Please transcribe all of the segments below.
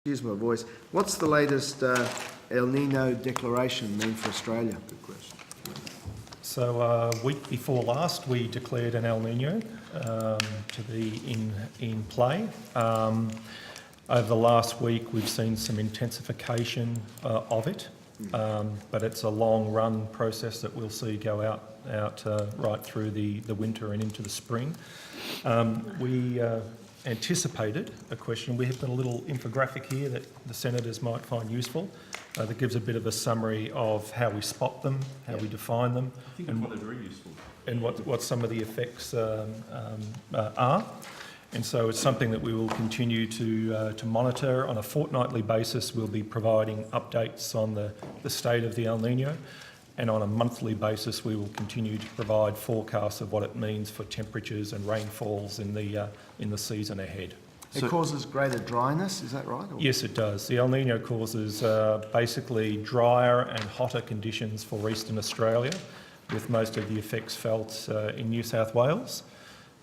Excuse my voice. What's the latest El Nino declaration mean for Australia? Good question. So week before last, we declared an El Nino to be in play. Over the last week, we've seen some intensification of it, but it's a long-run process that we'll see go out right through the winter and into the spring. We anticipated a question. We have got a little infographic here that the senators might find useful that gives a bit of a summary of how we spot them, how we define them, I think and, very useful. And what some of the effects are. And so it's something that we will continue to monitor on a fortnightly basis. We'll be providing updates on the state of the El Nino, and on a monthly basis we will continue to provide forecasts of what it means for temperatures and rainfalls in the season ahead. It causes greater dryness, is that right? Or? Yes, it does. The El Nino causes basically drier and hotter conditions for eastern Australia, with most of the effects felt in New South Wales.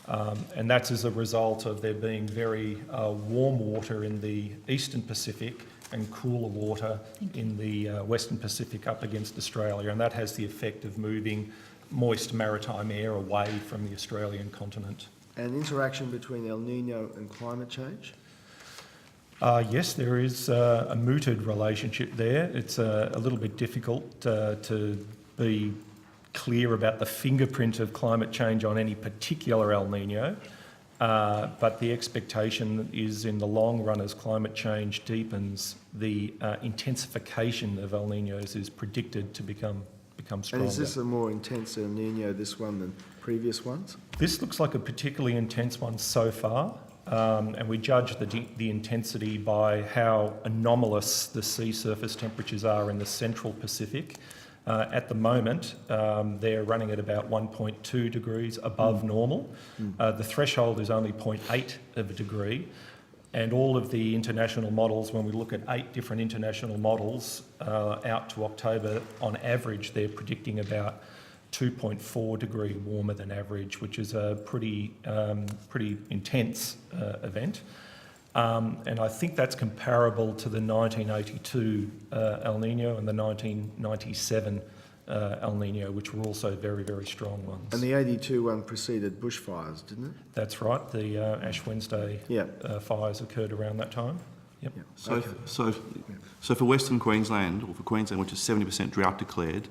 And that's as a result of there being very warm water in the eastern Pacific and cooler water in the western Pacific up against Australia, and that has the effect of moving moist maritime air away from the Australian continent. And interaction between El Nino and climate change? Yes, there is a mooted relationship there. It's a little bit difficult to be clear about the fingerprint of climate change on any particular El Nino, but the expectation is in the long run, as climate change deepens, the intensification of El Ninos is predicted to become stronger. And is this a more intense El Nino, this one, than previous ones? This looks like a particularly intense one so far, and we judge the intensity by how anomalous the sea surface temperatures are in the central Pacific. At the moment, they're running at about 1.2 degrees above normal. The threshold is only 0.8 of a degree, and all of the international models, when we look at 8 different international models out to October, on average they're predicting about 2.4 degree warmer than average, which is a pretty intense event. And I think that's comparable to the 1982 El Nino and the 1997 El Nino, which were also very, very strong ones. And the 82 one preceded bushfires, didn't it? That's right. The Ash Wednesday fires occurred around that time. Yep. Yeah. So for Western Queensland, or for Queensland, which is 70% drought declared,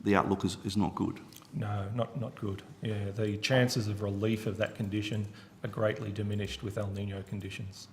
the outlook is not good. No, not good. Yeah, the chances of relief of that condition are greatly diminished with El Nino conditions.